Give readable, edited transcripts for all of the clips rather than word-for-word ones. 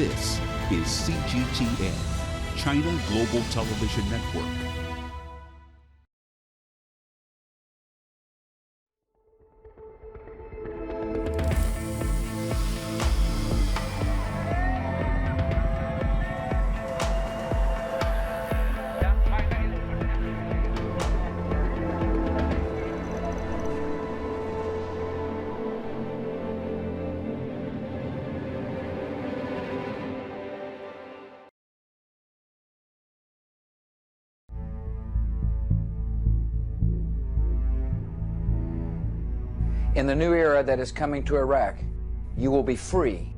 This is CGTN, China Global Television Network. In the new era that is coming to Iraq, you will be free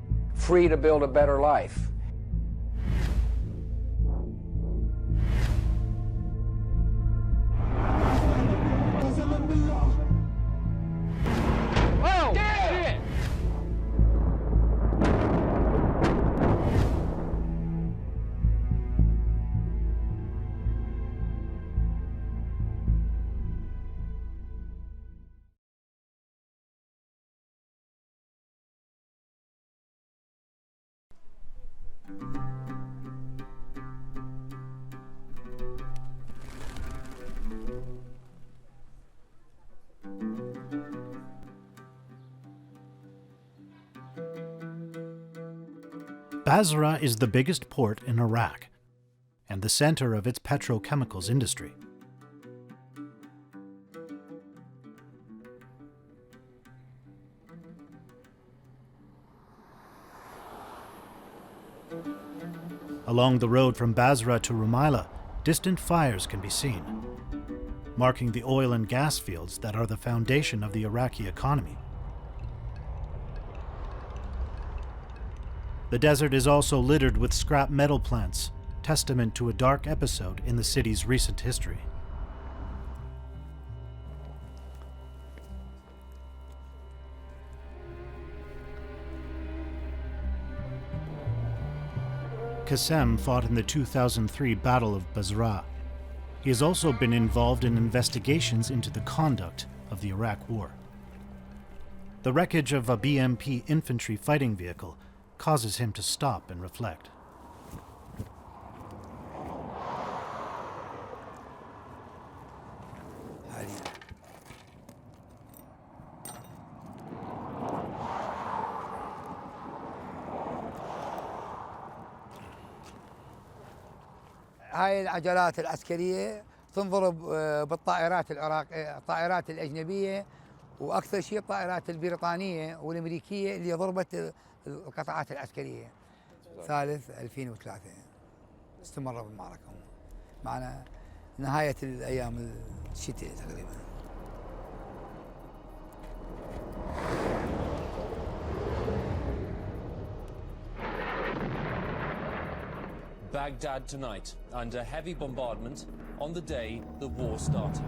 to build a better life. Oh, shit! Basra is the biggest port in Iraq and the center of its petrochemicals industry. Along the road from Basra to Rumaila, distant fires can be seen, marking the oil and gas fields that are the foundation of the Iraqi economy. The desert is also littered with scrap metal plants, testament to a dark episode in the city's recent history. Qassem fought in the 2003 Battle of Basra. He has also been involved in investigations into the conduct of the Iraq War. The wreckage of a BMP infantry fighting vehicle causes him to stop and reflect. هاي العجلات العسكرية تنضرب بالطائرات الطائرات الأجنبية، وأكثر شيء الطائرات البريطانية والأمريكية اللي ضربت القطاعات العسكرية. ثالث 2003 استمر بالمعركة معنا نهاية الأيام الشتاء تقريبا. Baghdad tonight, under heavy bombardment on the day the war started.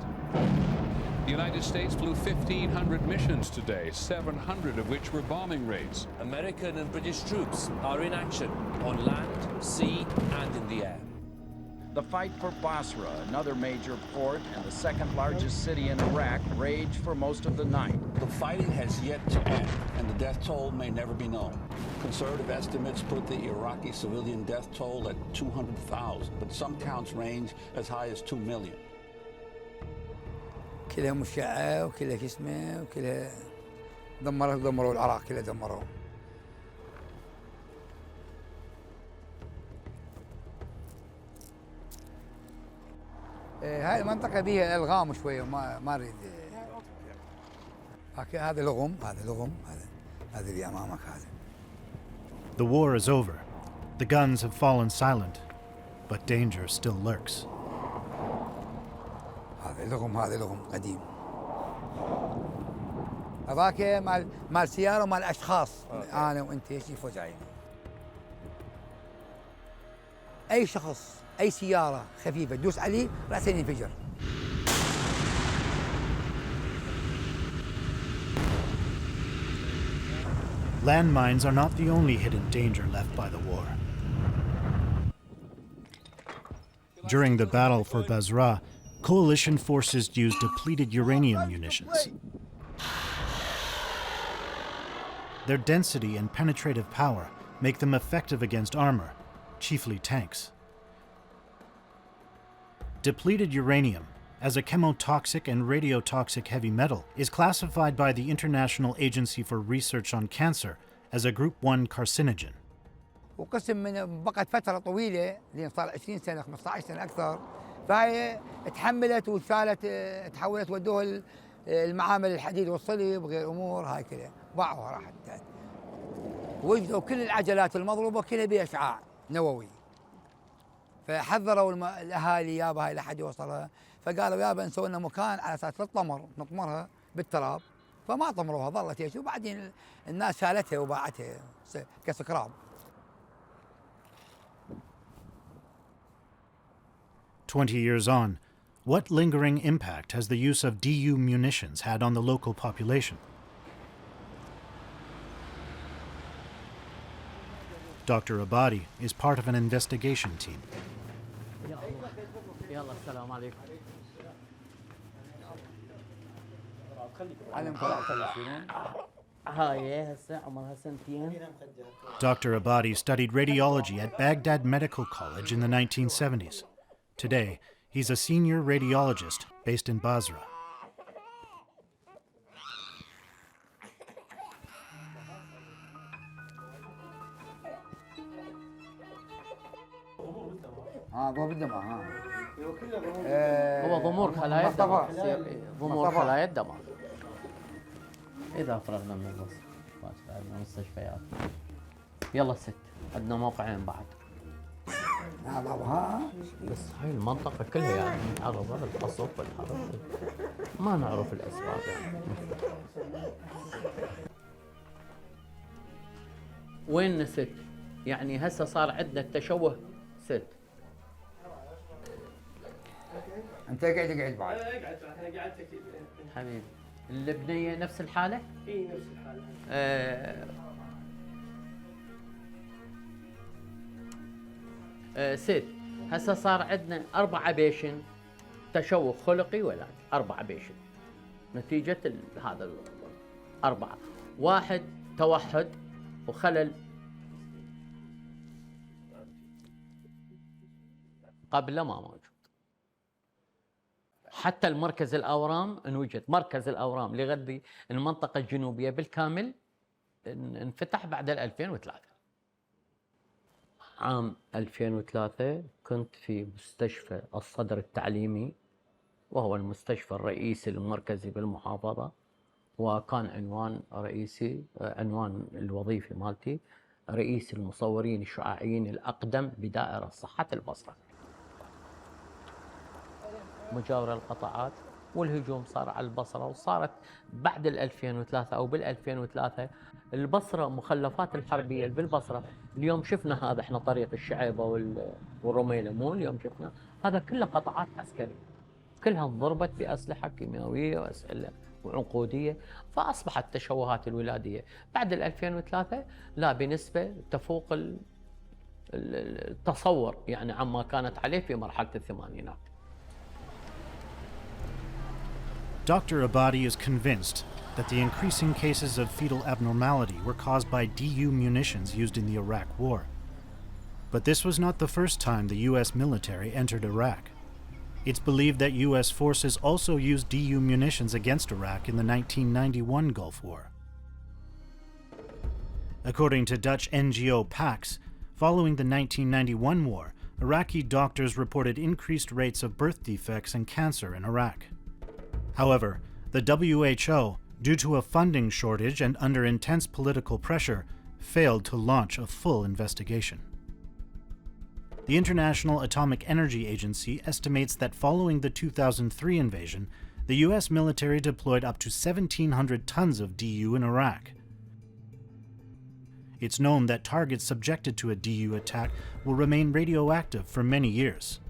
The United States flew 1,500 missions today, 700 of which were bombing raids. American and British troops are in action on land, sea, and in the air. The fight for Basra, another major port and the second largest city in Iraq, raged for most of the night. The fighting has yet to end, and the death toll may never be known. Conservative estimates put the Iraqi civilian death toll at 200,000, but some counts range as high as 2 million. كلها مشعة وكلها جسمه وكلها دمروا العراق كلها دمروا. هاي المنطقة بيها ألغام شوية وما نريد. هذا لغم هذا اللي أمامك هذا. The war is over. The guns have fallen silent, but danger still lurks. هذا لغم قديم. هذاك مال سيارة ومال أشخاص. أنا وأنت ايش فوزعين. أي شخص أي سيارة خفيفة تدوس عليه رأسه ينفجر. Landmines are not the only hidden danger left by the war. During the battle for Basra, coalition forces used depleted uranium munitions. Their density and penetrative power make them effective against armor, chiefly tanks. Depleted uranium, as a chemotoxic and radiotoxic heavy metal, is classified by the International Agency for Research on Cancer as a Group 1 carcinogen. وقسم من بقت فترة طويلة لين صار 20 سنة 15 سنة أكثر، فهي تحملت وثالت تحولت ودوها المعامل الحديد والصلب وغير أمور هاي كلها باعوها راحت. وجدوا كل العجلات المضروبة كلها بها إشعاع نووي، فحذروا الأهالي يابا هاي لحد يوصلها، فقالوا يابا نسوي لنا مكان على أساس نطمرها بالتراب، فما طمروها ظلت هيك، وبعدين الناس شالتها وباعتها كسكراب. 20 years on, what lingering impact has the use of DU munitions had on the local population? Dr. Abadi is part of an investigation team. Dr. Abadi studied radiology at Baghdad Medical College in the 1970s. Today, he's a senior radiologist based in Basra. ضوء بالدماغ هو ضمور خلايا الدماغ، ضمور خلايا الدماغ. إذا فرغنا من الوصف عندنا مستشفيات. يلا ست، عندنا موقعين بعد. بس هاي المنطقة كلها يعني معرضة للقصف والحرب، ما نعرف الأسباب يعني. وين ست؟ يعني هسه صار عندنا التشوه ست. انت قاعد بعد. انا قاعد حبيبي. البنية نفس الحالة؟ اي نفس الحالة. ست، هسه صار عندنا 4 بيشن تشوه خلقي ولا 4 بيشن نتيجة هذا 4. 1 توحد وخلل قبله ما موجود. حتى المركز الأورام انوجد، مركز الأورام اللي يغذي المنطقة الجنوبية بالكامل انفتح بعد 2003. عام 2003 كنت في مستشفى الصدر التعليمي، وهو المستشفى الرئيسي المركزي بالمحافظة، وكان عنوان الوظيفي مالتي رئيس المصورين الشعاعيين الأقدم بدائرة صحة البصرة. مجاورة القطاعات والهجوم صار على البصرة، وصارت بعد 2003 أو بال2003 البصرة مخلفات الحربية بالبصرة. اليوم شفنا هذا احنا طريق الشعيبة والرميلة، مو اليوم شفنا هذا كله قطاعات عسكرية، كلها انضربت بأسلحة كيميائية وأسلحة وعنقودية، فأصبحت تشوهات الولادية بعد 2003 لا بنسبة تفوق التصور يعني عما كانت عليه في مرحلة الثمانينات. Dr. Abadi is convinced that the increasing cases of fetal abnormality were caused by DU munitions used in the Iraq War. But this was not the first time the U.S. military entered Iraq. It's believed that U.S. forces also used DU munitions against Iraq in the 1991 Gulf War. According to Dutch NGO PAX, following the 1991 war, Iraqi doctors reported increased rates of birth defects and cancer in Iraq. However, the WHO, due to a funding shortage and under intense political pressure, failed to launch a full investigation. The International Atomic Energy Agency estimates that following the 2003 invasion, the U.S. military deployed up to 1,700 tons of DU in Iraq. It's known that targets subjected to a DU attack will remain radioactive for many years.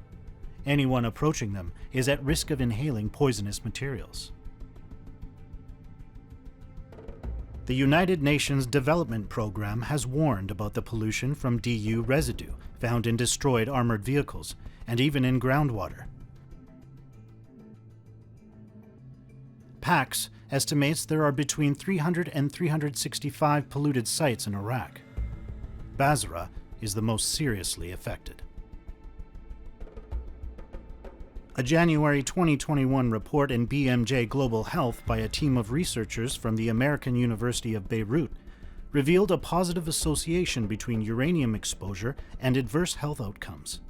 Anyone approaching them is at risk of inhaling poisonous materials. The United Nations Development Program has warned about the pollution from DU residue found in destroyed armored vehicles and even in groundwater. PAX estimates there are between 300 and 365 polluted sites in Iraq. Basra is the most seriously affected. A January 2021 report in BMJ Global Health by a team of researchers from the American University of Beirut revealed a positive association between uranium exposure and adverse health outcomes.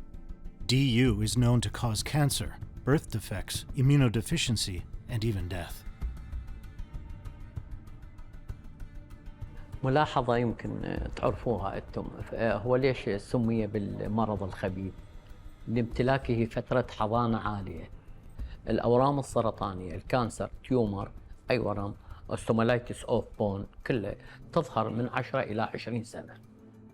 DU is known to cause cancer, birth defects, immunodeficiency, and even death. ملاحظة يمكن تعرفوها أنتم، هو ليش سمي بالمرض الخبيث؟ لامتلاكه فترة حضانة عالية. الأورام السرطانية، الكانسر، تيومر، أي ورم، اوستومالايتس اوف بون، كلها تظهر من 10 إلى 20 سنة.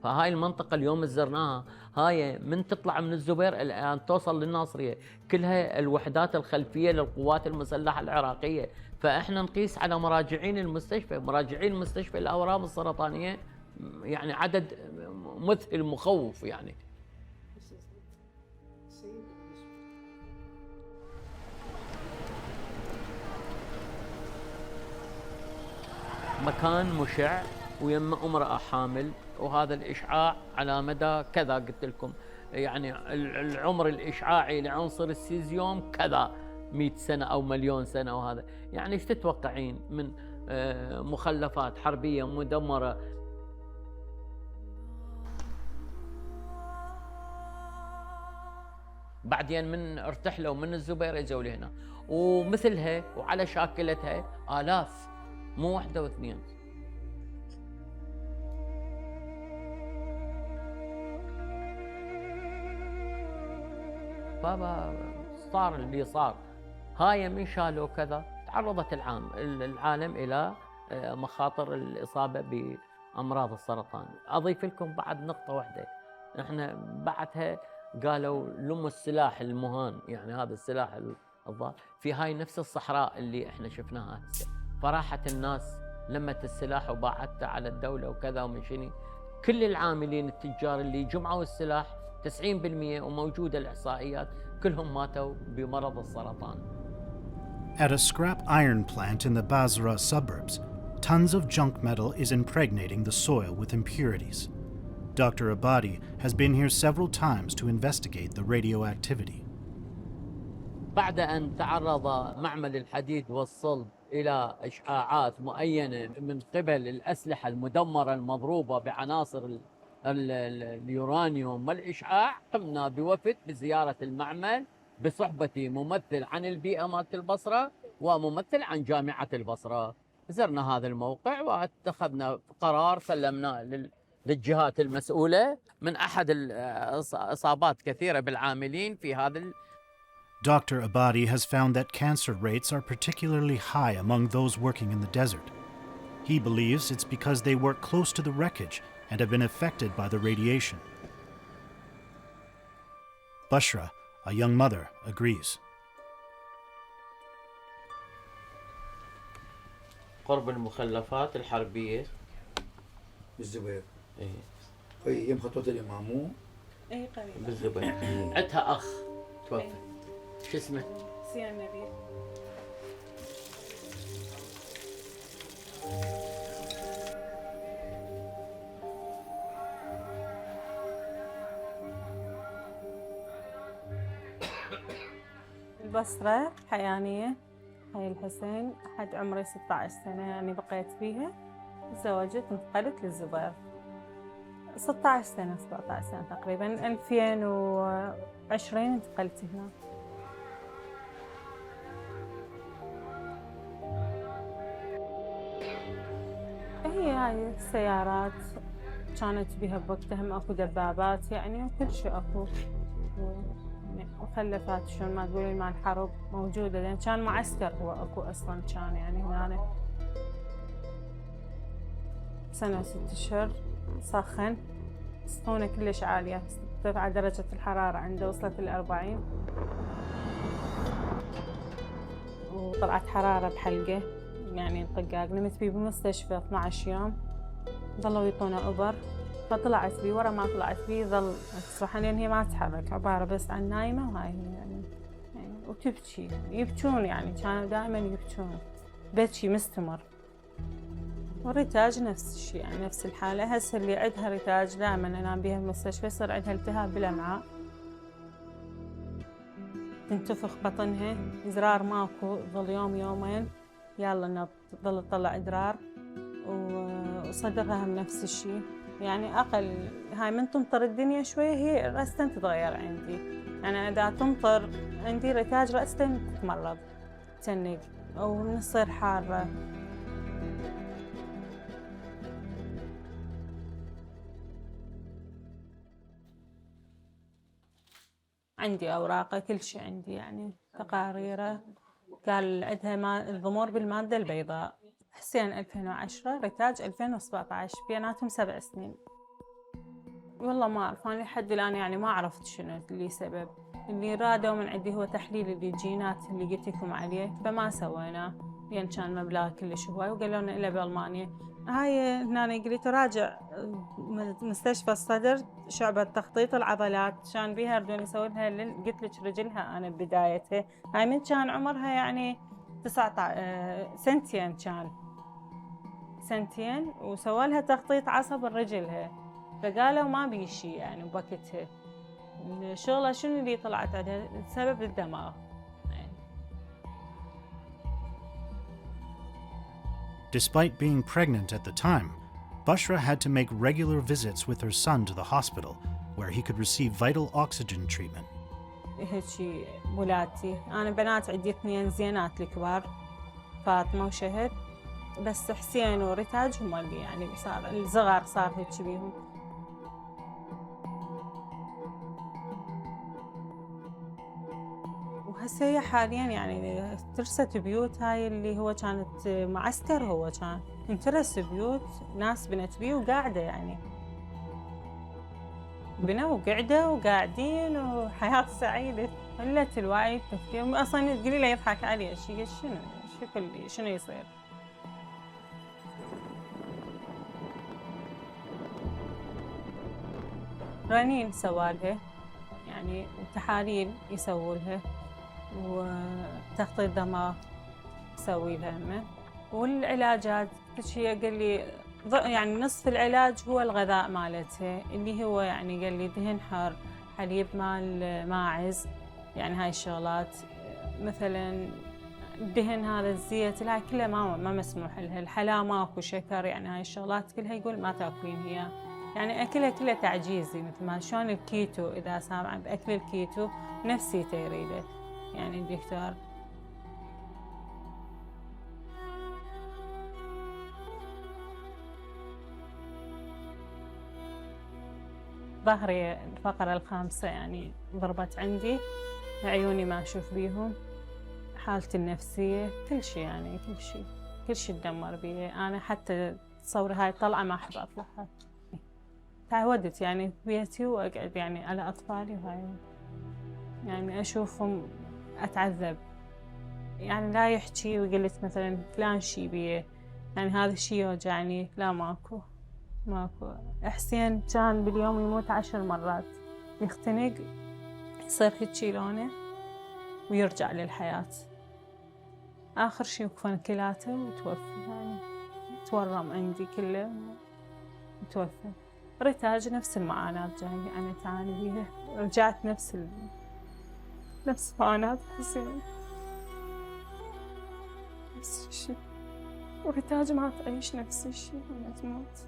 فهاي المنطقة اليوم زرناها، هاي من تطلع من الزبير الآن توصل للناصرية، كلها الوحدات الخلفية للقوات المسلحة العراقية. فإحنا نقيس على مراجعين المستشفى الأورام السرطانية، يعني عدد مذهل مخوف يعني. مكان مشع ويما امرأة حامل، وهذا الإشعاع على مدى كذا، قلت لكم يعني العمر الإشعاعي لعنصر السيزيوم كذا 100 سنة أو مليون سنة. وهذا يعني ايش تتوقعين من مخلفات حربية مدمرة. بعدين من ارتحلوا من الزبير اجوا لهنا، ومثلها وعلى شاكلتها آلاف، مو واحدة واثنين. بابا صار اللي صار، هاي من شالوا كذا تعرضت العالم إلى مخاطر الإصابة بأمراض السرطان. أضيف لكم بعد نقطة واحدة، احنا بعدها قالوا لم السلاح المهان، يعني هذا السلاح الضار في هاي نفس الصحراء اللي احنا شفناها هسه. فراحت الناس لمت السلاح وباعته على الدولة وكذا ومن شني. كل العاملين التجار اللي جمعوا السلاح 90% وموجودة الإحصائيات كلهم ماتوا بمرض السرطان. At a scrap iron plant in the Basra suburbs, tons of junk metal is impregnating the soil with impurities. Dr. Abadi has been here several times to investigate the radioactivity. بعد أن تعرض معمل الحديد والصلب إلى إشعاعات معينة من قبل الأسلحة المدمرة المضروبة بعناصر اليورانيوم والإشعاع، قمنا بوفد بزيارة المعمل بصحبة ممثل عن البيئة مالت البصرة وممثل عن جامعة البصرة. زرنا هذا الموقع واتخذنا قرار سلمناه للجهات المسؤولة من أحد الإصابات كثيرة بالعاملين في هذا. Dr. Abadi has found that cancer rates are particularly high among those working in the desert. He believes it's because they work close to the wreckage and have been affected by the radiation. Bushra, a young mother, agrees. قرب المخلفات الحربية بالزبير. ايه هي مخطوطة الإمامو. اي قريب. بالزبير. عندها أخ توفى. شو اسمه؟ سيان نبيل. البصرة حيانية، حي الحسين، حد عمري 16 سنة يعني بقيت فيها. تزوجت انتقلت للزبير 16 سنة 17 سنة تقريبا. 2020 انتقلت هنا. هي هاي السيارات كانت بها بوقتها اكو دبابات يعني وكل شيء اكو، مخلفات شلون ما تقولين مال حرب موجودة، لأن كان معسكر هو اكو أصلاً كان يعني هنا. سنة 6 أشهر سخن، السخونة كلش عالية، ارتفع درجة الحرارة عنده وصلت 40، وطلعت حرارة بحلقة يعني انطقاق. نمت بيه بالمستشفى 12 يوم، ظلوا يعطونا إبر. فطلعت بيه، ورا ما طلعت بيه ظل تصبح لأن هي ما تتحرك، عبارة بس عن نايمة وهاي يعني وتبكي، يبكون يعني كانوا دائما يبكون، بكي مستمر. والريتاج نفس الشيء، يعني نفس الحالة. هسه اللي عندها ريتاج دائما أنام بيها بالمستشفى يصير عندها التهاب بالأمعاء، تنتفخ بطنها، إزرار ماكو، ظل يوم يومين يلا إنها تظل تطلع إدرار، وصدرها هم نفس الشيء. يعني أقل هاي من تمطر الدنيا شوية هي رأستن تتغير عندي، يعني إذا تمطر عندي ريتاج رأستن تتمرض تنق أو تصير حارة. عندي أوراقه كل شيء عندي، يعني تقاريره. قال عندها الضمور بالمادة البيضاء، حسين 2010 ريتاج 2017 بيناتهم 7 سنين. والله ما أعرف، أنا لحد الآن يعني ما عرفت شنو اللي سبب. اللي رادوا من عندي هو تحليل الجينات اللي قلت لكم عليه، فما سويناه لأن كان مبلغ كلش هواي، وقالوا لنا إلا بألمانيا. هاي هنا قلت راجع مستشفى الصدر شعبة تخطيط العضلات، كان بيها يردون يسوون لها قلت لك رجلها أنا بدايتها. هاي من كان عمرها يعني 19 سنتين، كان سنتين وسووا لها تخطيط عصب رجلها، فقالوا ما بي شيء يعني بوقتها. الشغلة شنو اللي طلعت عندها؟ سبب الدماغ. Despite being pregnant at the time, Bushra had to make regular visits with her son to the hospital, where he could receive vital oxygen treatment. هيجي ولادتي، أنا بنات عندي 2 زينات الكبار، فاطمة وشهد، بس حسين وريتاج هم اللي يعني صار الصغار صار هيك بيهم. وهسه هي حاليا يعني ترست بيوت، هاي اللي هو كانت معسكر، هو كان انترس بيوت ناس بنت بيه وقاعدة، يعني بنوا وقعدة وقاعدين وحياة سعيدة. قلت الوعي التفكير، أصلا تقولي له يضحك علي شيء، شنو يصير. رنين سوالها يعني، وتحاليل يسووا لها، وتخطيط دماغ يسوي لها همه، والعلاجات هي قال لي يعني نصف العلاج هو الغذاء مالتها، اللي هو يعني قال لي دهن حار، حليب مال ماعز، يعني هاي الشغلات. مثلا الدهن هذا الزيت هاي كلها ما مسموح لها. الحلا ماكو، شكر، يعني هاي الشغلات كلها يقول ما تاكلين هي، يعني اكلها كله تعجيزي، مثل ما شلون الكيتو، اذا سامعه باكل الكيتو نفسيته يريده يعني الدكتور. ظهري الفقرة الخامسة يعني ضربت عندي، عيوني ما أشوف بيهم، حالتي النفسية كل شيء، يعني كل شيء تدمر بيه. أنا حتى تصوري هاي طلعة ما أحب أطلعها، تعودت يعني بيتي وأقعد يعني على أطفالي، وهاي يعني أشوفهم أتعذب، يعني لا يحكي وقلت مثلا فلان شي بيه، يعني هذا الشي يوجعني، لا ماكو. حسين كان باليوم يموت 10 مرات، يختنق يصير هيجي لونه ويرجع للحياة. آخر شي وقفن كلاته وتوفي، يعني تورم عندي كله وتوفي. ريتاج نفس المعاناة جاي أنا تعاني بيها، رجعت نفس معاناة حسين، نفس الشي. وريتاج ما تعيش نفس الشي لما تموت.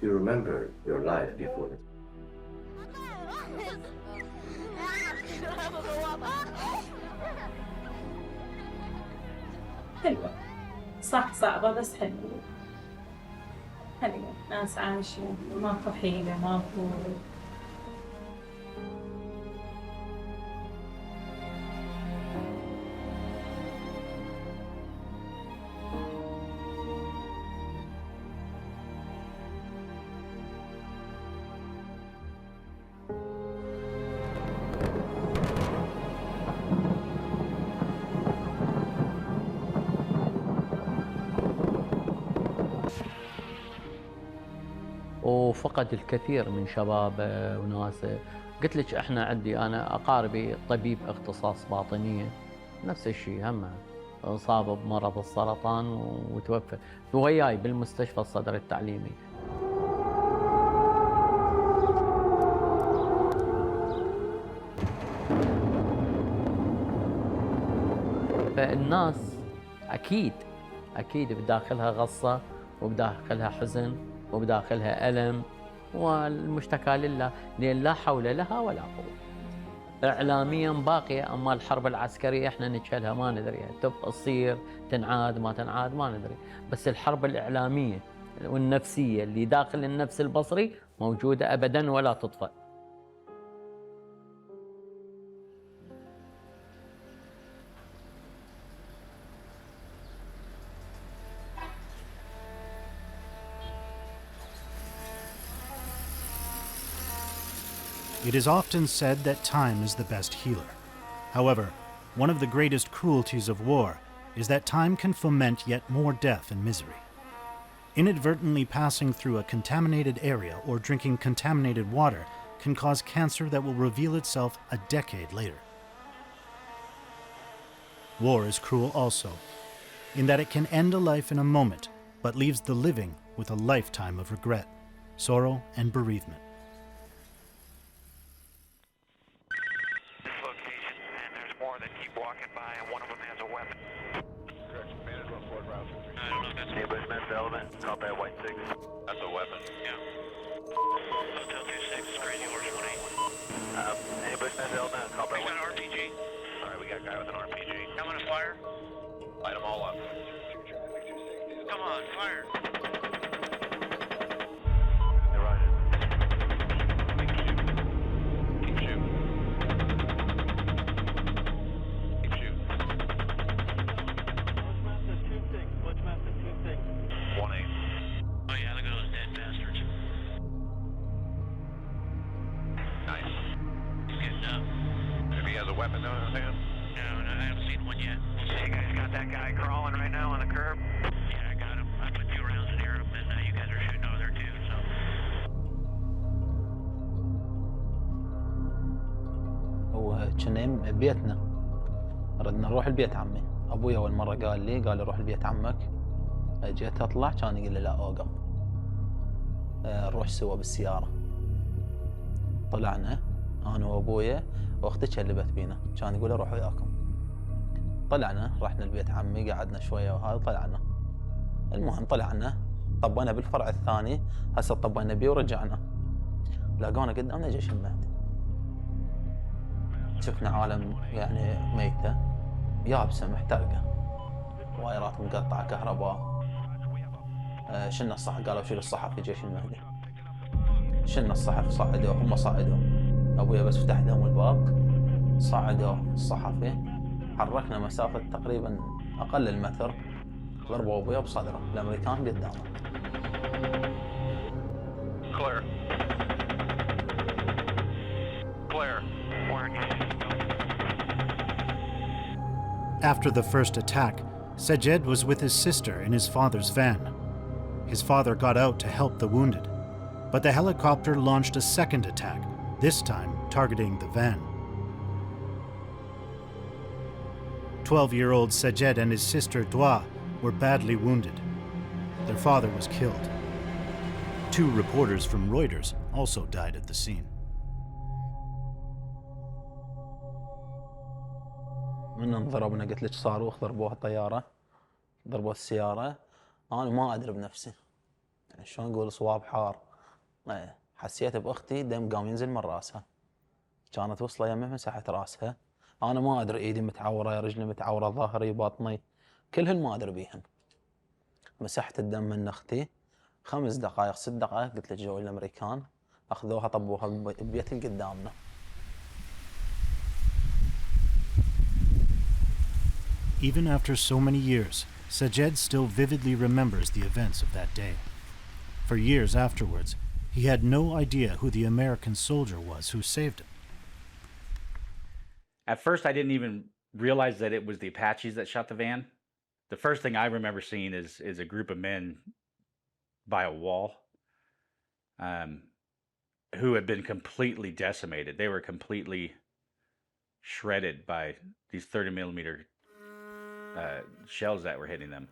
You remember your life before this? حلوة صح، صعبة بس حلوة. ناس عايشين، ماكو حيلة، ماكو. وفقد الكثير من شبابه وناسه. قلت لك احنا عندي انا اقاربي طبيب اختصاص باطنيه نفس الشيء، هم انصاب بمرض السرطان وتوفى وياي بالمستشفى الصدر التعليمي. فالناس اكيد بداخلها غصه وبداخلها حزن وبداخلها الم، والمشتكى لله، لان لا حول لها ولا قوه. اعلاميا باقيه، اما الحرب العسكريه احنا نجهلها ما ندري، تبقى تصير تنعاد ما تنعاد ما ندري، بس الحرب الاعلاميه والنفسيه اللي داخل النفس البصري موجوده ابدا ولا تطفأ. It is often said that time is the best healer. However, one of the greatest cruelties of war is that time can foment yet more death and misery. Inadvertently passing through a contaminated area or drinking contaminated water can cause cancer that will reveal itself a decade later. War is cruel also, in that it can end a life in a moment, but leaves the living with a lifetime of regret, sorrow, and bereavement. كنا ببيتنا ردنا نروح البيت عمي. ابوي اول مره قال لي روح البيت عمك. جيت اطلع كان يقول لي لا اوقف، نروح سوا بالسياره. طلعنا انا وابويا واختي اللي بينا، كان يقول لي روح وياكم. طلعنا رحنا البيت عمي، قعدنا شويه وهذا طلعنا. المهم طلعنا طبينا بالفرع الثاني، هسه طبينا بيه ورجعنا. لقونا قدامنا جيش المهدي. شفنا عالم يعني ميته يابسه محترقه، وايرات مقطعه كهرباء. شلنا الصحف، قالوا شيلوا الصحف في جيش المهدي. شلنا الصحف، صعدوا هم صعدوا، ابويا بس فتح لهم الباب صعدوا الصحفي. حركنا مسافه تقريبا اقل المتر، ضربوا ابويا بصدره، الامريكان قدامه. Clear. Clear. After the first attack, Sajed was with his sister in his father's van. His father got out to help the wounded, but the helicopter launched a second attack, this time targeting the van. 12-year-old Sajed and his sister Dua were badly wounded. Their father was killed. 2 reporters from Reuters also died at the scene. من انضربنا قلت لك صاروخ، ضربوها الطياره، ضربوا السياره. انا ما ادري بنفسي، يعني شلون اقول، صواب حار. حسيت باختي دم قام ينزل من راسها، كانت وصله يمه مسحت راسها. انا ما ادري، ايدي متعوره، رجلي متعوره، ظهري، بطني، كلهن ما ادري بيهن. مسحت الدم من اختي 5 دقائق 6 دقائق، قلت لك جو الامريكان اخذوها طبوها ببيت اللي قدامنا. Even after so many years, Sajed still vividly remembers the events of that day. For years afterwards, he had no idea who the American soldier was who saved him. At first, I didn't even realize that it was the Apaches that shot the van. The first thing I remember seeing is a group of men by a wall. who had been completely decimated. They were completely shredded by these 30 millimeter shells that were hitting them.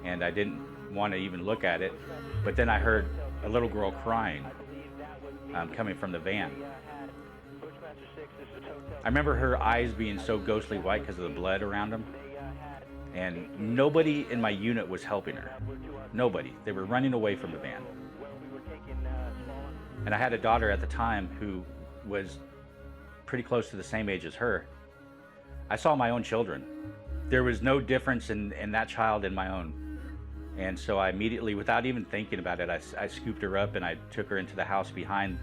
And I didn't want to even look at it, but then I heard a little girl crying coming from the van. I remember her eyes being so ghostly white because of the blood around them, and nobody in my unit was helping her. Nobody. They were running away from the van. And I had a daughter at the time who was pretty close to the same age as her. I saw my own children. There was no difference in that child and my own. And so I immediately, without even thinking about it, I scooped her up and I took her into the house behind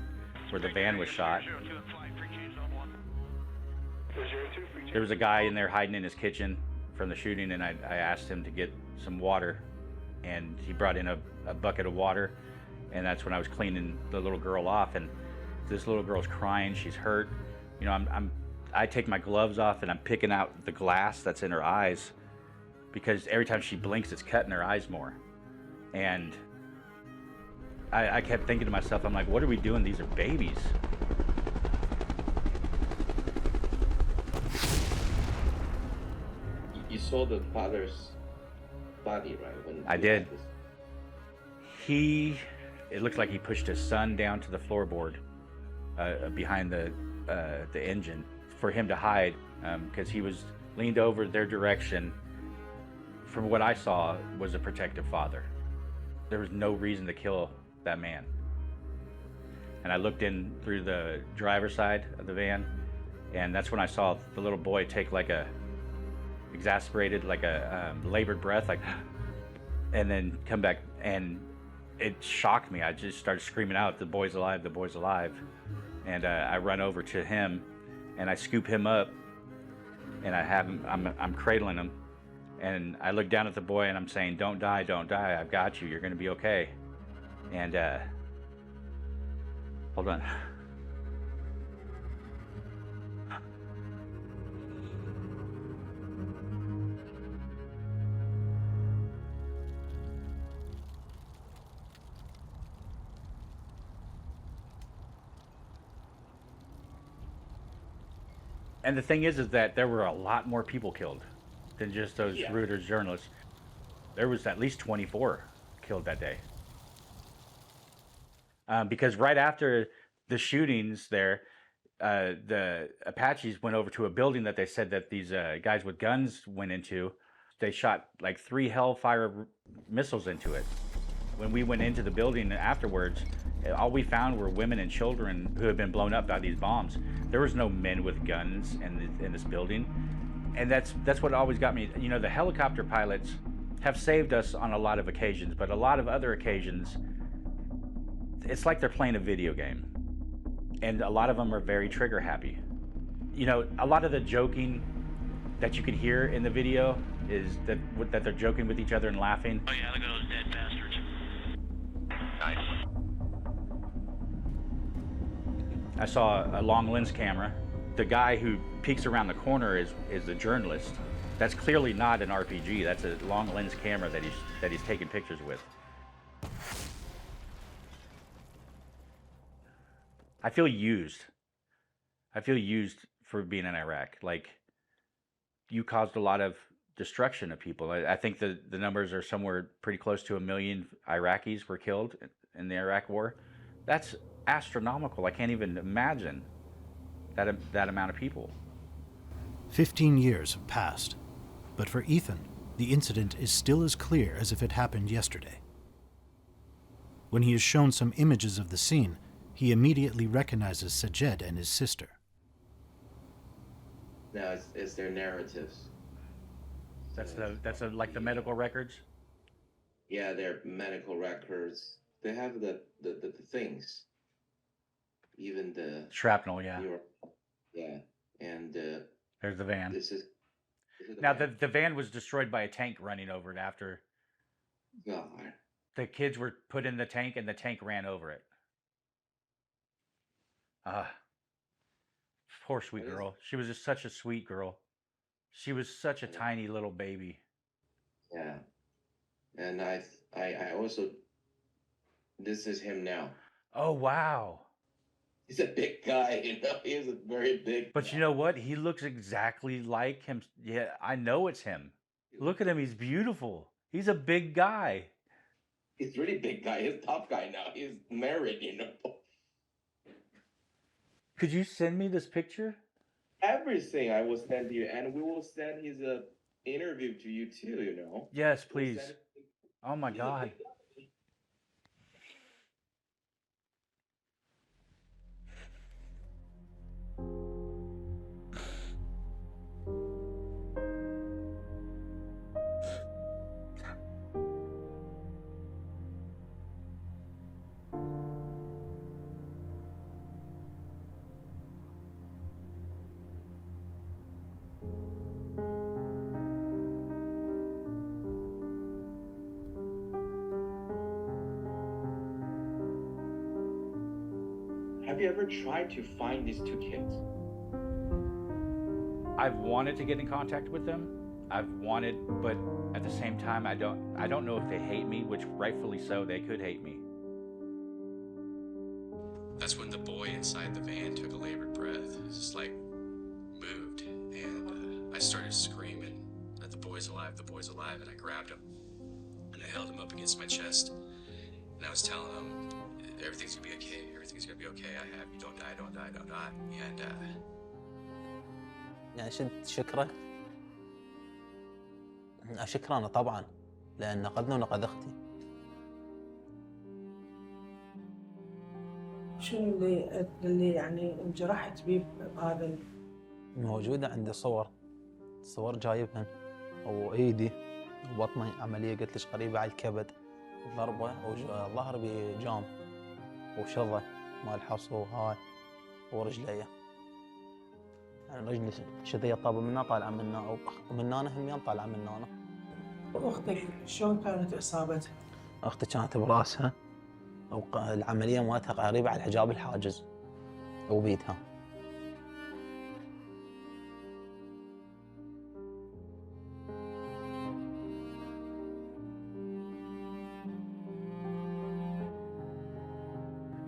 where the van was shot. There was a guy in there hiding in his kitchen from the shooting, and I asked him to get some water, and he brought in a bucket of water, and that's when I was cleaning the little girl off, and this little girl's crying, she's hurt. You know, I take my gloves off and I'm picking out the glass that's in her eyes, because every time she blinks, it's cutting her eyes more. And I kept thinking to myself, I'm like, what are we doing? These are babies. You saw the father's body, right? When I did. It looked like he pushed his son down to the floorboard behind the engine for him to hide, because he was leaned over their direction. From what I saw, was a protective father. There was no reason to kill that man. And I looked in through the driver's side of the van, and that's when I saw the little boy take like a exasperated, like a labored breath, like, and then come back, and it shocked me. I just started screaming out, "The boy's alive, the boy's alive." And I run over to him and I scoop him up, and I have him, I'm cradling him, and I look down at the boy and I'm saying, don't die, I've got you, you're gonna be okay. And hold on. And the thing is that there were a lot more people killed than just those Reuters journalists. There was at least 24 killed that day. Because right after the shootings there, the Apaches went over to a building that they said that these guys with guns went into. They shot like 3 Hellfire missiles into it. When we went into the building afterwards, all we found were women and children who had been blown up by these bombs. There was no men with guns in this building. And that's what always got me. You know, the helicopter pilots have saved us on a lot of occasions, but a lot of other occasions, it's like they're playing a video game. And a lot of them are very trigger happy. You know, a lot of the joking that you can hear in the video is that they're joking with each other and laughing. Oh yeah, look at those dead bastards. Nice. I saw a long lens camera. The guy who peeks around the corner is the journalist. That's clearly not an RPG. That's a long lens camera that he's taking pictures with. I feel used. I feel used for being in Iraq. Like, you caused a lot of destruction of people. I think the numbers are somewhere pretty close to 1 million Iraqis were killed in the Iraq War. That's astronomical. I can't even imagine that amount of people. 15 years have passed, but for Ethan, the incident is still as clear as if it happened yesterday. When he is shown some images of the scene, he immediately recognizes Sajed and his sister. Now, it's their narratives. That's like the medical records? Yeah, their medical records. They have the things. Even the shrapnel, yeah. Yeah, and there's the van. This is now the van was destroyed by a tank running over it after. God. The kids were put in the tank and the tank ran over it. Poor sweet girl. She was just such a sweet girl. She was such a tiny little baby. Yeah. And I also, this is him now. Oh, wow. He's a big guy, you know. He is a very big But you know what? He looks exactly like him. Yeah, I know it's him. Look at him. He's beautiful. He's a big guy. He's a really big guy. He's a top guy now. He's married, you know. Could you send me this picture? Everything I will send you, and we will send his interview to you too, you know. Yes, please. Oh my God. Have you ever tried to find these two kids? I've wanted to get in contact with them. I've wanted, but at the same time, I don't know if they hate me, which rightfully so, they could hate me. That's when the boy inside the van took a labored breath. It just like moved, and I started screaming that the boy's alive, and I grabbed him and I held him up against my chest, and I was telling him everything's gonna be okay, everything's gonna be okay. I have you, don't die, don't die, don't die. And يعني شكره شكرا طبعا لأن نقذنا ونقذ أختي. شنو اللي يعني انجرحت بيه بهذا؟ موجودة عندي صور جايبهن وإيدي وبطني عملية قلت ليش قريبة على الكبد ضربة وظهر بجام وشظة مال حصو هاي ورجليه. يعني رجلي شذية طابة منا طالعة منا ومن هنا هميان طالعة من هنا. واختك شلون كانت اصابتها؟ اختي كانت براسها والعملية مالتها قريبة على الحجاب الحاجز وبيدها.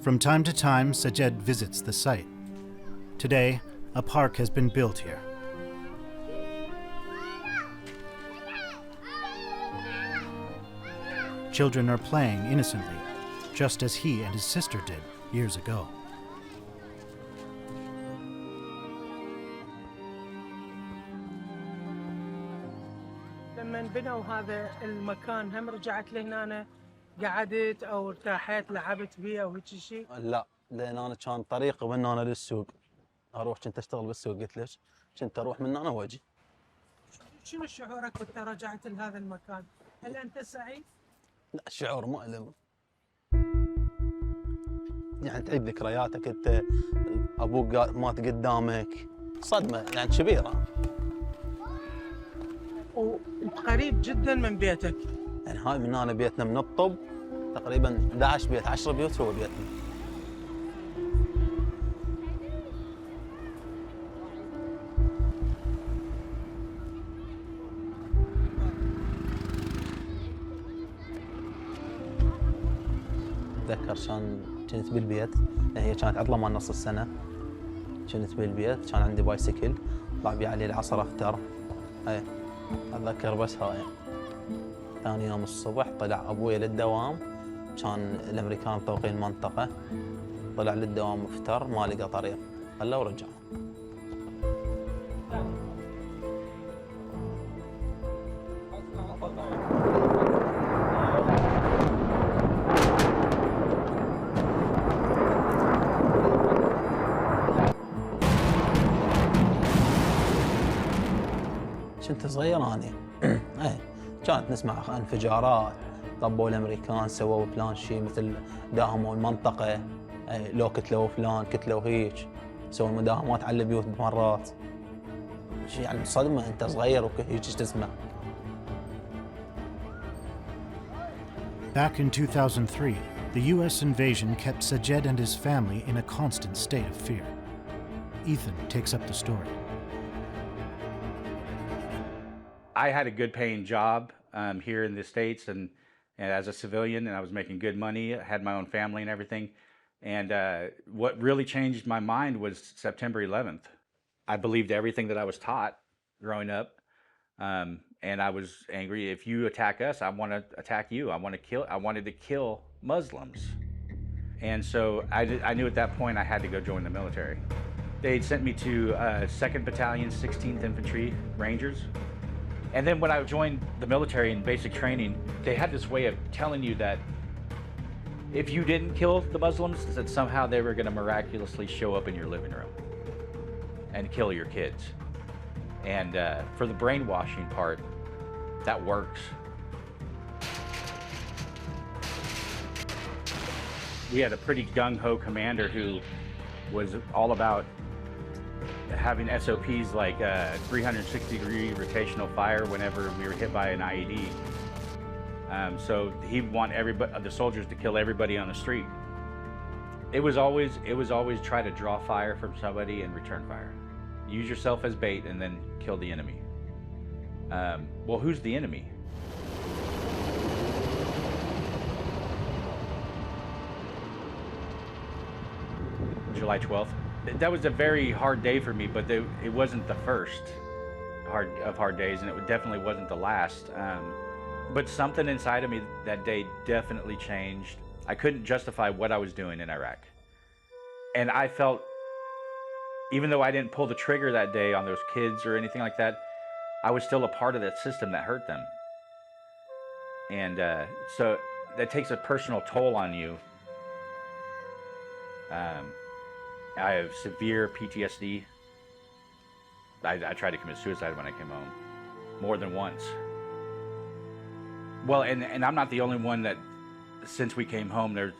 From time to time, Sajed visits the site. Today, a park has been built here. Children are playing innocently, just as he and his sister did years ago. لما بنوا هذا المكان هم رجعت لهنا قعدت او ارتاحت لعبت بيه او هيك شيء؟ لا، لان انا كان طريقي من هنا للسوق. اروح كنت اشتغل بالسوق قلت لك، كنت اروح من هنا واجي. شنو شعورك وانت رجعت لهذا المكان؟ هل انت سعيد؟ لا، الشعور مؤلم. يعني تعيد ذكرياتك، انت ابوك مات قدامك، صدمه يعني كبيره. وانت قريب جدا من بيتك. يعني هاي من هنا بيتنا من الطب تقريبا 11 بيت، 10 بيوت هو بيتنا. اتذكر كنت بالبيت، هي كانت عطله مال نص السنه. كنت بالبيت كان عندي بايسكل طلع بي علي العصر افتر. اي اتذكر بس هاي. ثاني يوم الصبح طلع ابوي للدوام، كان الامريكان مطوقين المنطقه، طلع للدوام افتر ما لقى طريق خلاه ورجع. كنت صغير اني كانت نسمع انفجارات، طبوا الامريكان سووا بلان شيء مثل داهموا المنطقه، لو كتلوا فلان كتلوا هيك، سووا مداهمات على البيوت مرات. شيء يعني صدمه انت صغير وهيك تسمع. Back in 2003, the U.S. invasion kept Sajed and his family in a constant state of fear. Ethan takes up the story. I had a good paying job here in the States and as a civilian, and I was making good money. I had my own family and everything. And what really changed my mind was September 11th. I believed everything that I was taught growing up. And I was angry. If you attack us, I want to attack you. I wanted to kill Muslims. And so I knew at that point I had to go join the military. They'd sent me to 2nd Battalion, 16th Infantry Rangers. And then when I joined the military in basic training, they had this way of telling you that if you didn't kill the Muslims, that somehow they were going to miraculously show up in your living room and kill your kids. And for the brainwashing part, that works. We had a pretty gung-ho commander who was all about having SOPs like 360-degree rotational fire whenever we were hit by an IED. So he'd want the soldiers to kill everybody on the street. It was always try to draw fire from somebody and return fire. Use yourself as bait and then kill the enemy. Well, who's the enemy? July 12th. That was a very hard day for me, but it wasn't the first hard days, and it definitely wasn't the last. But something inside of me that day definitely changed. I couldn't justify what I was doing in Iraq. And I felt, even though I didn't pull the trigger that day on those kids or anything like that, I was still a part of that system that hurt them. And so that takes a personal toll on you. I have severe PTSD. I tried to commit suicide when I came home, more than once. Well, and I'm not the only one that, since we came home, there's,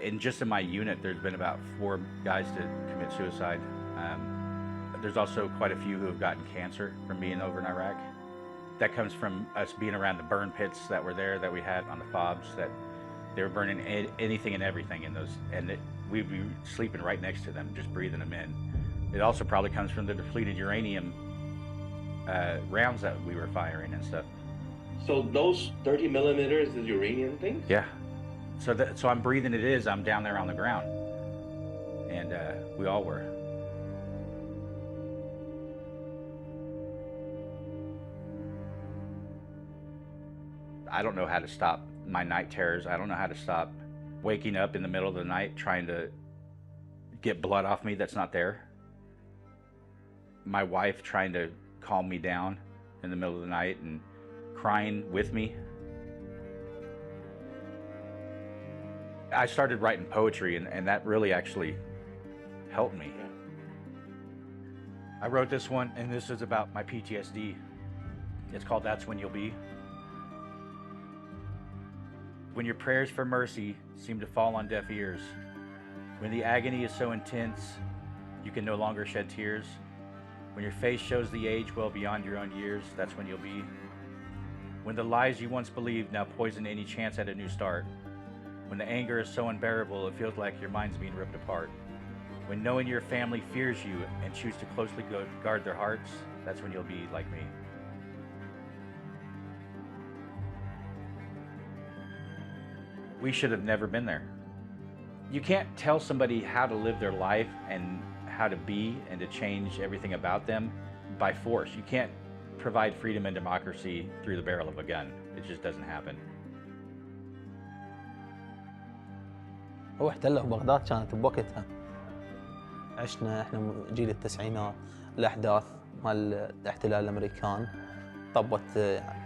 in my unit, there's been about 4 guys to commit suicide. There's also quite a few who have gotten cancer from being over in Iraq. That comes from us being around the burn pits that were there, that we had on the FOBs, that they were burning anything and everything in those, and we'd be sleeping right next to them, just breathing them in. It also probably comes from the depleted uranium rounds that we were firing and stuff. So those 30 millimeters is uranium things? Yeah. So I'm breathing it is, I'm down there on the ground. And we all were. I don't know how to stop my night terrors. I don't know how to stop waking up in the middle of the night trying to get blood off me that's not there. My wife trying to calm me down in the middle of the night and crying with me. I started writing poetry and that really actually helped me. I wrote this one, and this is about my PTSD. It's called That's When You'll Be. When your prayers for mercy seem to fall on deaf ears, when the agony is so intense you can no longer shed tears, when your face shows the age well beyond your own years, that's when you'll be. When the lies you once believed now poison any chance at a new start, when the anger is so unbearable it feels like your mind's being ripped apart, when knowing your family fears you and choose to closely guard their hearts, that's when you'll be like me. We should have never been there. You can't tell somebody how to live their life and how to be and to change everything about them by force. You can't provide freedom and democracy through the barrel of a gun. It just doesn't happen. هو احتلوا بغداد كانت بوقتها. عشنا احنا جيل التسعينات الاحداث مال الاحتلال الامريكان. طبت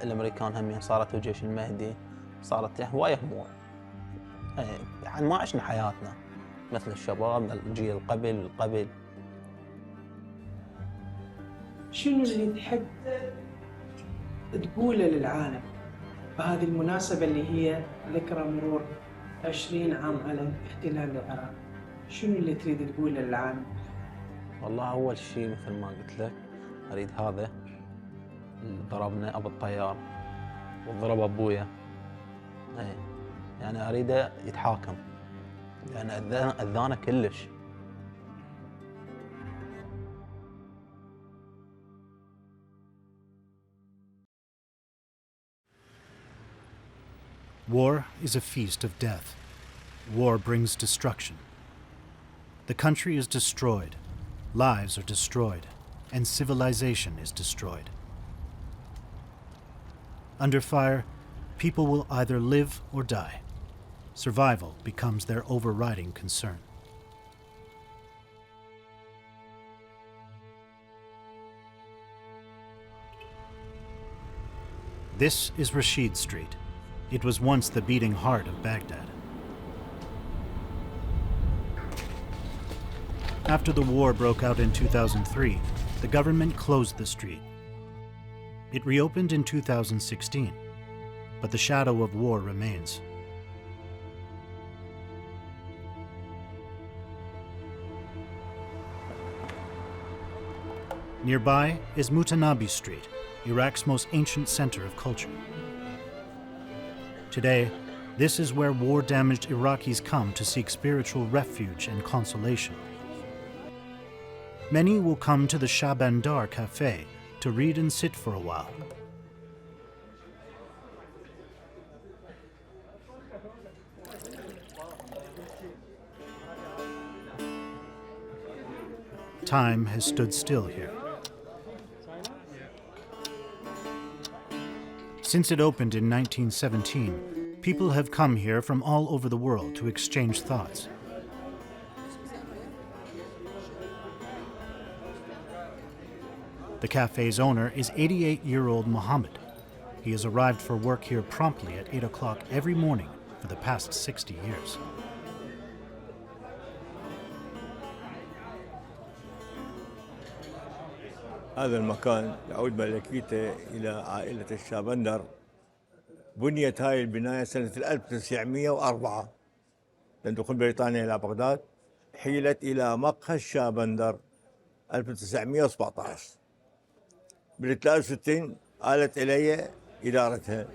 الامريكان هم صارت الجيش المهدي، صارت هوايه امور. يعني ما عشنا حياتنا مثل الشباب الجيل قبل. شنو اللي تحب تقوله للعالم بهذه المناسبة اللي هي ذكرى مرور 20 عام على احتلال العراق؟ شنو اللي تريد تقوله للعالم؟ والله أول شيء مثل ما قلت لك أريد هذا اللي ضربنا أبو الطيار وضرب أبويا، يعني أريده يتحاكم لأن أذانا كلش. War is a feast of death. War brings destruction. The country is destroyed, lives are destroyed, and civilization is destroyed. Under fire, people will either live or die. Survival becomes their overriding concern. This is Rashid Street. It was once the beating heart of Baghdad. After the war broke out in 2003, the government closed the street. It reopened in 2016, but the shadow of war remains. Nearby is Mutanabi Street, Iraq's most ancient center of culture. Today, this is where war-damaged Iraqis come to seek spiritual refuge and consolation. Many will come to the Shabandar Cafe to read and sit for a while. Time has stood still here. Since it opened in 1917, people have come here from all over the world to exchange thoughts. The cafe's owner is 88-year-old Mohammed. He has arrived for work here promptly at 8 o'clock every morning for the past 60 years. هذا المكان يعود ملكيته إلى عائلة الشابندر. بنيت هاي البناية سنة 1904 عند دخول بريطانيا إلى بغداد. حيلت إلى مقهى الشابندر 1917. بال 63 آلت إلي إدارتها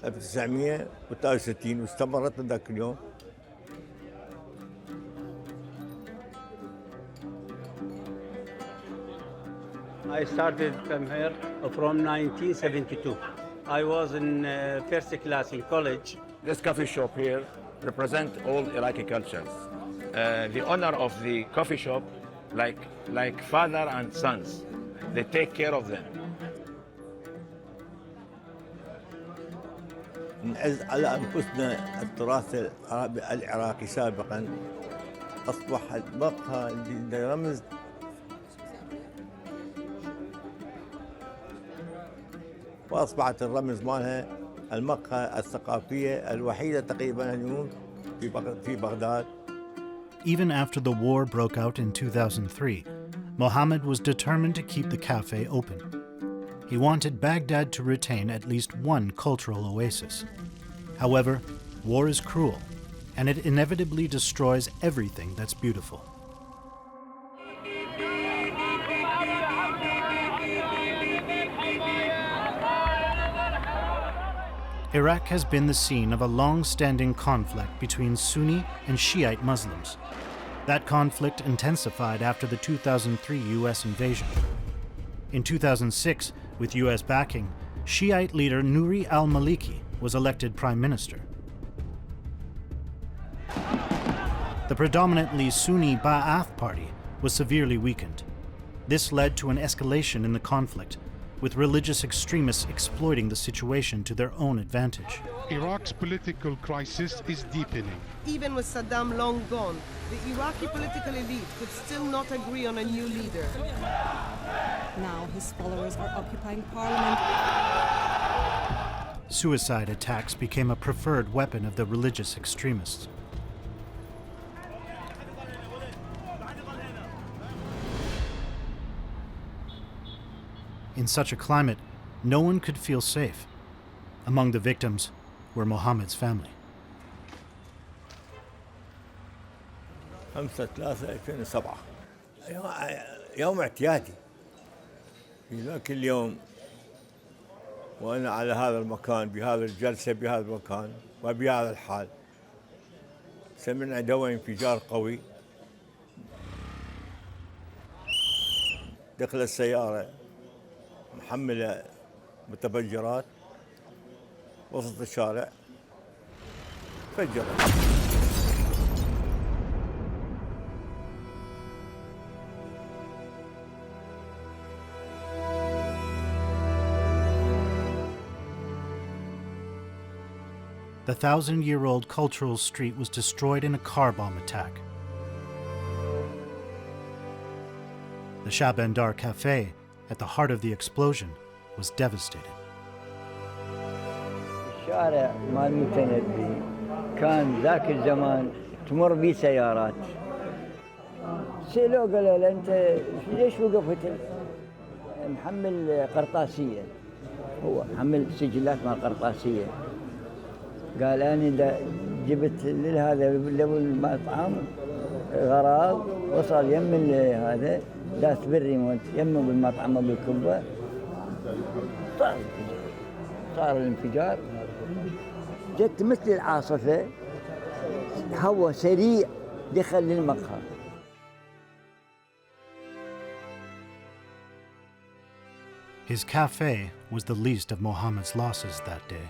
1963 واستمرت من ذاك اليوم. I started from here from 1972. I was in first class in college. This coffee shop here represents all Iraqi cultures. The owner of the coffee shop, like father and sons, they take care of them. نعز على أنفسنا التراث العراقي سابقا. أصبح المقهى اللي رمز وأصبحت الرمز مالها المقهى الثقافية الوحيدة تقريبا اليوم في بغداد. Even after the war broke out in 2003, Mohammed was determined to keep the cafe open. He wanted Baghdad to retain at least one cultural oasis. However, war is cruel, and it inevitably destroys everything that's beautiful. Iraq has been the scene of a long-standing conflict between Sunni and Shiite Muslims. That conflict intensified after the 2003 U.S. invasion. In 2006, with U.S. backing, Shiite leader Nouri al-Maliki was elected prime minister. The predominantly Sunni Ba'ath party was severely weakened. This led to an escalation in the conflict, with religious extremists exploiting the situation to their own advantage. Iraq's political crisis is deepening. Even with Saddam long gone, the Iraqi political elite could still not agree on a new leader. Now his followers are occupying parliament. Suicide attacks became a preferred weapon of the religious extremists. In such a climate, no one could feel safe. Among the victims were Mohammed's family. 5/3/2007 يوم اعتيادي. في ذاك اليوم وأنا على هذا المكان بهذا الجلسة بهذا المكان وبهذا الحال سمعنا دواء انفجار قوي. دخل السيارة محملة متفجرات وسط الشارع فجرت. The 1,000-year-old cultural street was destroyed in a car bomb attack. The Shabandar Cafe, at the heart of the explosion, was devastated. الشارع مال متنبي كان ذاك الزمان تمر بيه سيارات. سألوه قالوا له أنت ليش وقفت؟ محمل قرطاسية، هو محمل سجلات مال قرطاسية. قال أنا إذا جبت لهذا لو المطعم غراض وصل يم هذا داس بالريموت يم بالمطعم بالكبة صار الانفجار. جت مثل العاصفة، هوا سريع دخل للمقهى. His cafe was the least of Mohammed's losses that day.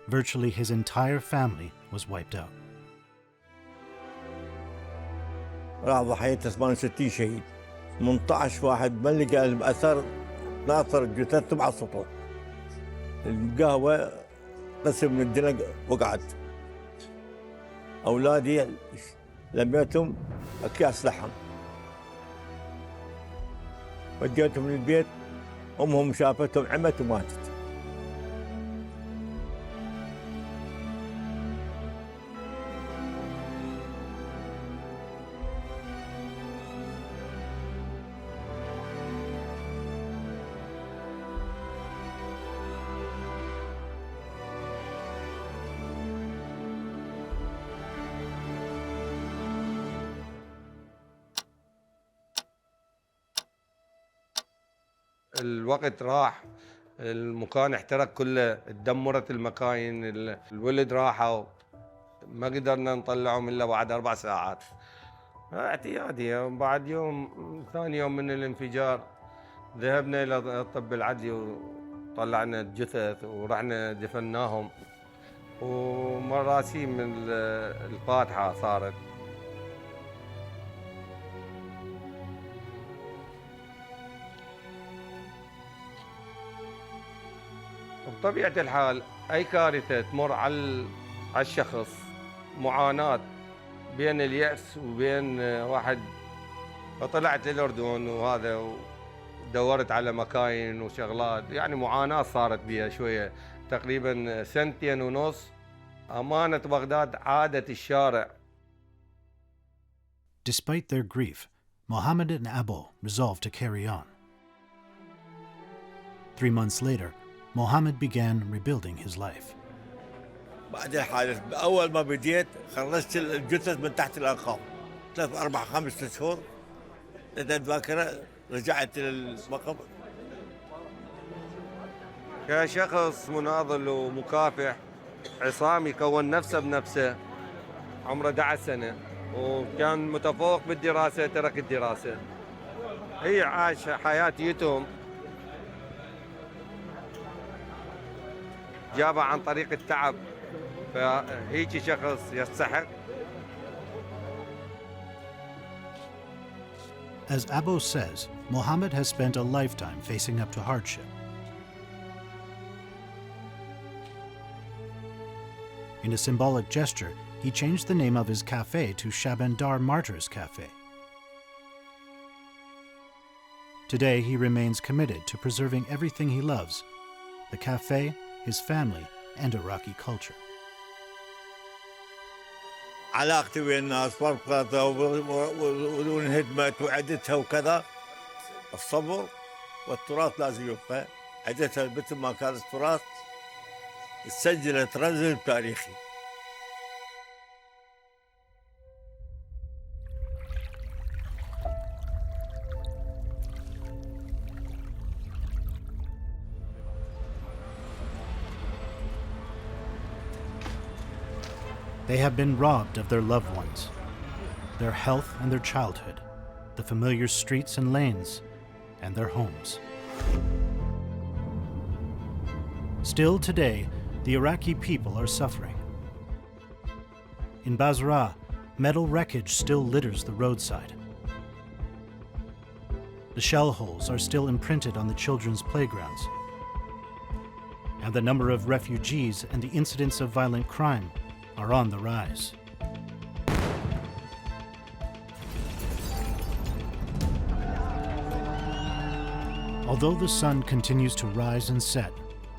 Virtually his entire family was wiped out. راح ضحيته 68 شهيد، 18 واحد ما لقى الاثر، ناطر جثث مع السطوح. القهوه قسم من الدنق وقعت. اولادي لميتهم اكياس لحم، وديتهم من البيت، امهم شافتهم عمت وماتت. الوقت راح، المكان احترق كله، اتدمرت المكاين، الولد راحوا، ما قدرنا نطلعهم الا بعد 4 ساعات. اعتيادي. بعد يوم ثاني يوم من الانفجار ذهبنا الى الطب العدلي وطلعنا الجثث ورحنا دفناهم، ومراسيم الفاتحه صارت. بطبيعة الحال أي كارثة تمر على الشخص معاناة بين اليأس وبين واحد. فطلعت للأردن وهذا ودورت على مكاين وشغلات، يعني معاناة صارت بيها شوية، تقريبا 2.5 سنين. أمانة بغداد عادت الشارع. Despite their grief, Mohammed and Abo resolved to carry on. 3 months later, Mohammed began rebuilding his life. بعد الحادث أول ما بديت خرجت الجثث من تحت الأنقاض 3 4 5 شهور. إذا الذاكرة رجعت للمقبر. كشخص مناضل ومكافح، عصام يكون نفسه بنفسه، عمره 11 سنة وكان متفوق بالدراسة، ترك الدراسة. هي عاش حياة يتم جابها عن طريق التعب، فهيك شخص يستحق. As Abo says, Mohammed has spent a lifetime facing up to hardship. In a symbolic gesture, he changed the name of his cafe to Shabandar Martyrs Cafe. Today, he remains committed to preserving everything he loves: the cafe, his family, and Iraqi culture. علاقتي ويا الناس فرقتها وانهدمت وعدتها وكذا. الصبر والتراث لازم يبقى، عدتها مثل ما كان التراث سجلت رمز تاريخي. They have been robbed of their loved ones, their health and their childhood, the familiar streets and lanes, and their homes. Still today, the Iraqi people are suffering. In Basra, metal wreckage still litters the roadside. The shell holes are still imprinted on the children's playgrounds. And the number of refugees and the incidents of violent crime are on the rise. Although the sun continues to rise and set,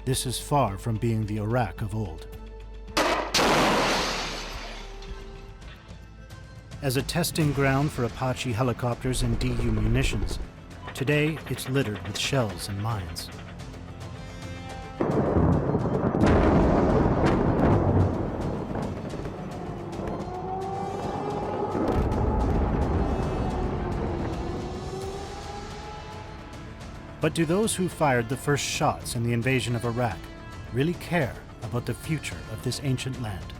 this is far from being the Iraq of old. As a testing ground for Apache helicopters and DU munitions, today it's littered with shells and mines. But do those who fired the first shots in the invasion of Iraq really care about the future of this ancient land?